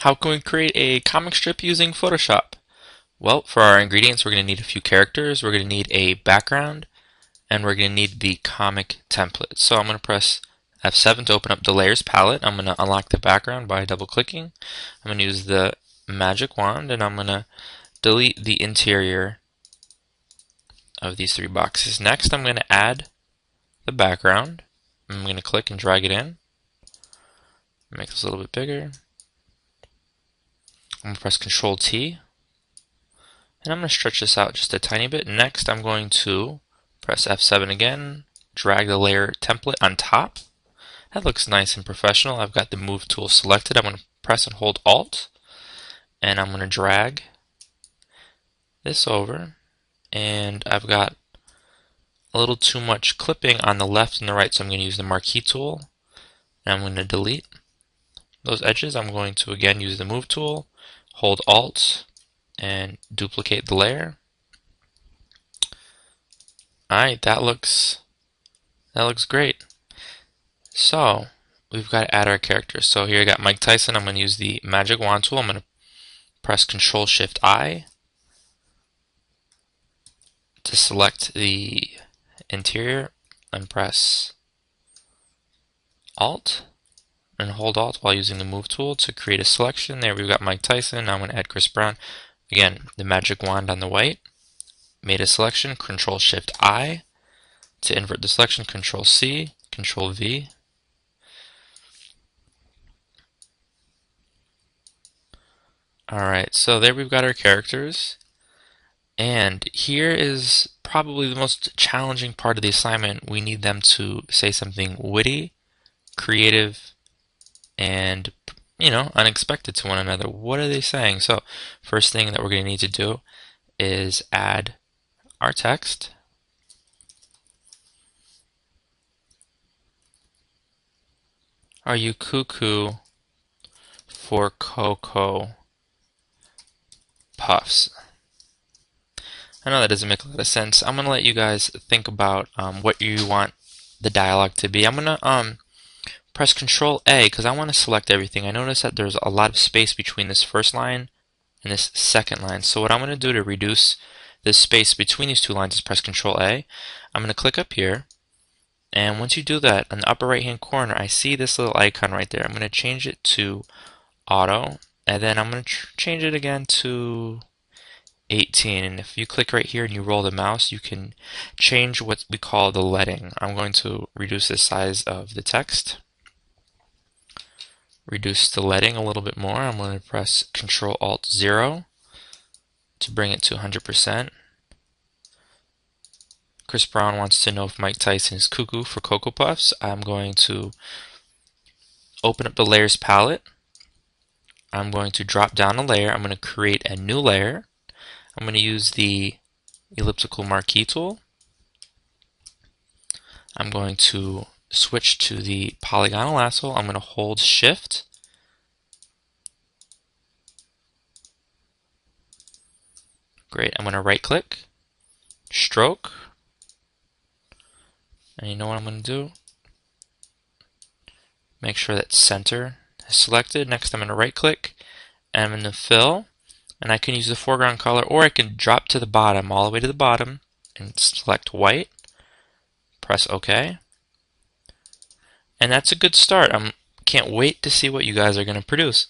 How can we create a comic strip using Photoshop? Well, for our ingredients, we're going to need a few characters, we're going to need a background, and we're going to need the comic template. So I'm going to press F7 to open up the layers palette. I'm going to unlock the background by double clicking. I'm going to use the magic wand and I'm going to delete the interior of these three boxes. Next, I'm going to add the background. I'm going to click and drag it in. Make this a little bit bigger. I'm going to press Control T. And I'm going to stretch this out just a tiny bit. Next, I'm going to press F7 again, drag the layer template on top. That looks nice and professional. I've got the Move tool selected. I'm going to press and hold Alt, and I'm going to drag this over. And I've got a little too much clipping on the left and the right, so I'm going to use the Marquee tool. And I'm going to delete those edges. I'm going to again use the Move tool, hold Alt, and duplicate the layer. Alright, that looks great. So we've got to add our characters. So here I got Mike Tyson. I'm going to use the magic wand tool. I'm going to press Control Shift I to select the interior and press Alt and hold Alt while using the Move tool to create a selection. There we've got Mike Tyson. Now I'm going to add Chris Brown. Again, the magic wand on the white. Made a selection, Control Shift I to invert the selection, Control C, Control V. Alright, so there we've got our characters. And here is probably the most challenging part of the assignment. We need them to say something witty, creative, and unexpected to one another. What are they saying? So first thing that we're going to need to do is add our text. Are you cuckoo for Cocoa Puffs? I know that doesn't make a lot of sense. I'm going to let you guys think about what you want the dialogue to be. I'm going to press Control A because I want to select everything. I notice that there's a lot of space between this first line and this second line. So what I'm going to do to reduce the space between these two lines is press Control A. I'm going to click up here, and once you do that, in the upper right hand corner I see this little icon right there. I'm going to change it to Auto, and then I'm going to change it again to 18. And if you click right here and you roll the mouse, you can change what we call the leading. I'm going to reduce the size of the text, reduce the leading a little bit more. I'm going to press Control Alt 0 to bring it to 100%. Chris Brown wants to know if Mike Tyson is cuckoo for Cocoa Puffs. I'm going to open up the layers palette. I'm going to drop down a layer. I'm going to create a new layer. I'm going to use the elliptical marquee tool. I'm going to switch to the polygonal lasso. I'm going to hold Shift. Great. I'm going to right click, stroke, and you know what I'm going to do? Make sure that center is selected. Next I'm going to right click and I'm going to fill, and I can use the foreground color, or I can drop to the bottom, all the way to the bottom, and select white, press OK. And that's a good start. Can't wait to see what you guys are going to produce.